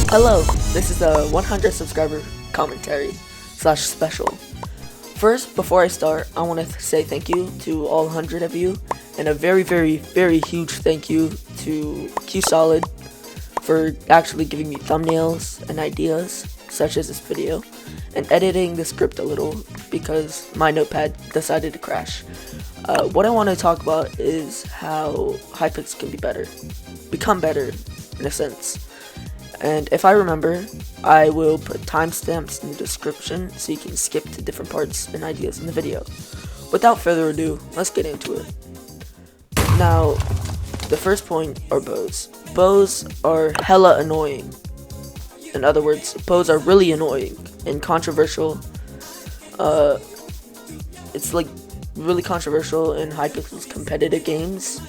Hello, this is the 100 subscriber commentary slash special. First, before I start, I want to say thank you to all 100 of you, and a very huge thank you to QSolid for actually giving me thumbnails and ideas, such as this video, and editing the script a little because my notepad decided to crash. What I want to talk about is how Hypixel can become better in a sense. And if I remember, I will put timestamps in the description so you can skip to different parts and ideas in the video. Without further ado, let's get into it. Now, the first point are bows. Bows are hella annoying. In other words, bows are really annoying and controversial. It's like really controversial in Hypixel's competitive games.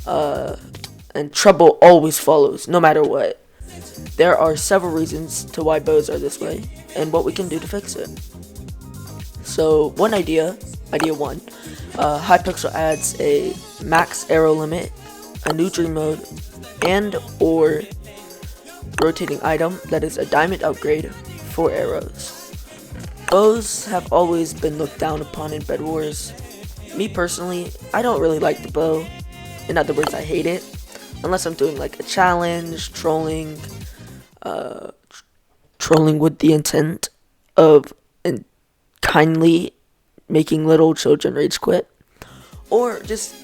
And trouble always follows, no matter what. There are several reasons to why bows are this way, and what we can do to fix it. So, idea one, Hypixel adds a max arrow limit, a new dream mode, and or rotating item that is a diamond upgrade for arrows. Bows have always been looked down upon in Bedwars. Me personally, I don't really like the bow. In other words, I hate it. Unless I'm doing like a challenge, trolling with the intent of kindly making little children rage quit, or just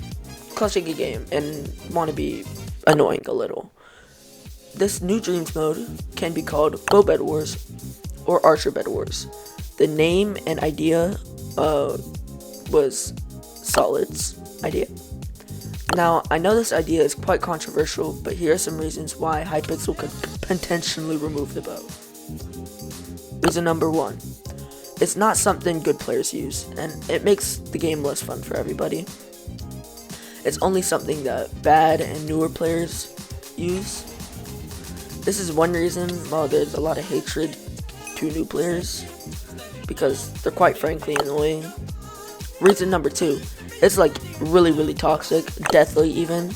clutching a game and want to be annoying a little. This new dreams mode can be called bow Bedwars or archer Bedwars. The name and idea was Solid's idea. Now, I know this idea is quite controversial, but here are some reasons why Hypixel could potentially remove the bow. Reason number one, it's not something good players use, and it makes the game less fun for everybody. It's only something that bad and newer players use. This is one reason why there's a lot of hatred to new players, because they're quite frankly annoying. Reason number two, it's like really toxic, deathly even,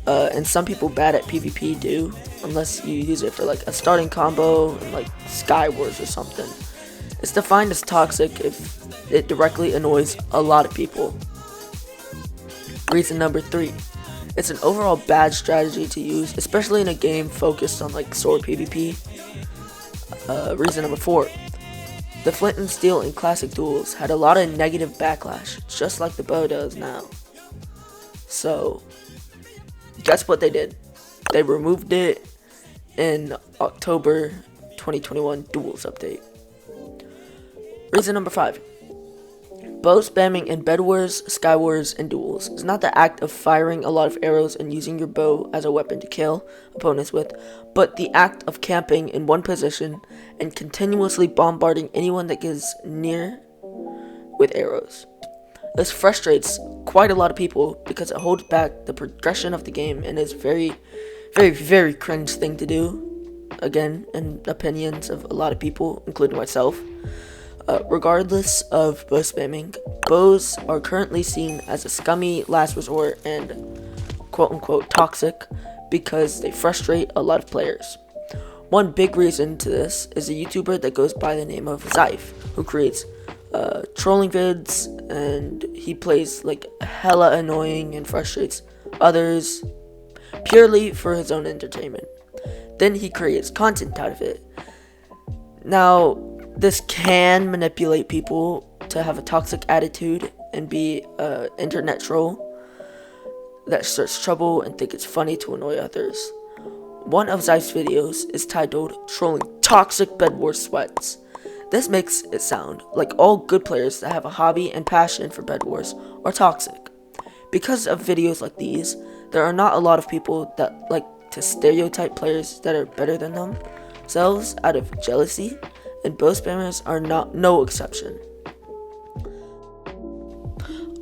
and some people bad at PvP do, unless you use it for like a starting combo and like Sky Wars or something. It's defined as toxic if it directly annoys a lot of people. Reason number three, it's an overall bad strategy to use, especially in a game focused on like sword PvP. Reason number four, the flint and steel in classic duels had a lot of negative backlash, just like the bow does now. So, guess what they did? They removed it in October 2021 duels update. Reason number five, bow spamming in Bedwars, Skywars, and duels is not the act of firing a lot of arrows and using your bow as a weapon to kill opponents with, but the act of camping in one position and continuously bombarding anyone that gets near with arrows. This frustrates quite a lot of people because it holds back the progression of the game and is very cringe thing to do. Again, in opinions of a lot of people, including myself. Regardless of bow spamming, bows are currently seen as a scummy last resort and quote-unquote toxic because they frustrate a lot of players. One big reason to this is a YouTuber that goes by the name of Zyph, who creates trolling vids, and he plays like hella annoying and frustrates others purely for his own entertainment. Then he creates content out of it. Now, this can manipulate people to have a toxic attitude and be an internet troll that starts trouble and think it's funny to annoy others. One of Zyph's videos is titled "Trolling Toxic Bedwars Sweats." This makes it sound like all good players that have a hobby and passion for Bedwars are toxic. Because of videos like these, there are not a lot of people that like to stereotype players that are better than themselves out of jealousy, and bow spammers are no exception.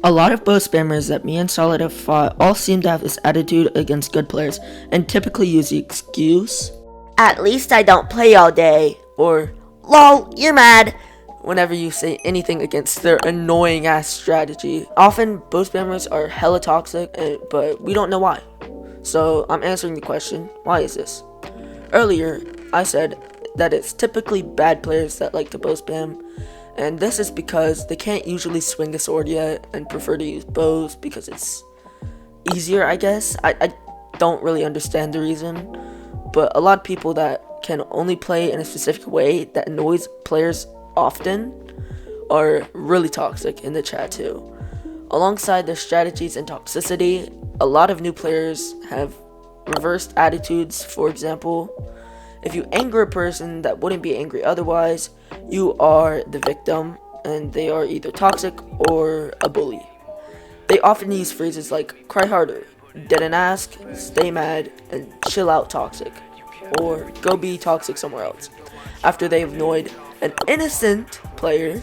A lot of bow spammers that me and Solid have fought all seem to have this attitude against good players and typically use the excuse, "At least I don't play all day," or "Lol, you're mad," whenever you say anything against their annoying ass strategy. Often, bow spammers are hella toxic, but we don't know why. So, I'm answering the question, why is this? Earlier, I said that it's typically bad players that like to bow spam, and this is because they can't usually swing a sword yet and prefer to use bows because it's easier, I guess. I don't really understand the reason, but a lot of people that can only play in a specific way that annoys players often are really toxic in the chat too. Alongside their strategies and toxicity, a lot of new players have reversed attitudes. For example, if you anger a person that wouldn't be angry otherwise, you are the victim, and they are either toxic or a bully. They often use phrases like cry harder, didn't ask, stay mad, and chill out toxic, or go be toxic somewhere else, after they've annoyed an innocent player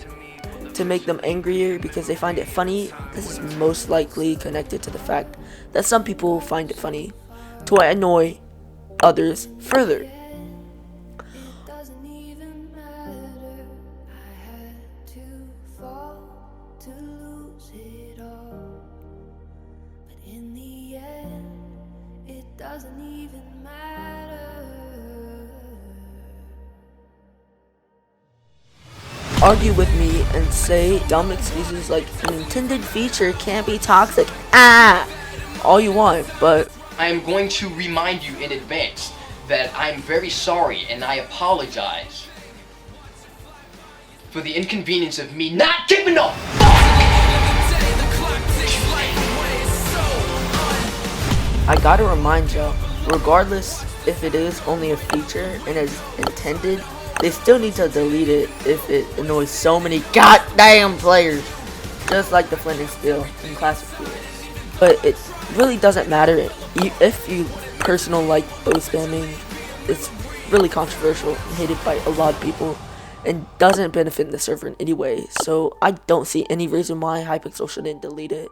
to make them angrier because they find it funny. This is most likely connected to the fact that some people find it funny to annoy others further. Argue with me and say dumb excuses like an intended feature can't be toxic, all you want, but I am going to remind you in advance that I'm very sorry and I apologize for the inconvenience of me not giving up. I gotta remind y'all, regardless if it is only a feature and is intended, they still need to delete it if it annoys so many goddamn players, just like the Flint and Steel in Classic Heroes. But it really doesn't matter if you personal like bow spamming. It's really controversial and hated by a lot of people and doesn't benefit the server in any way, so I don't see any reason why Hypixel shouldn't delete it.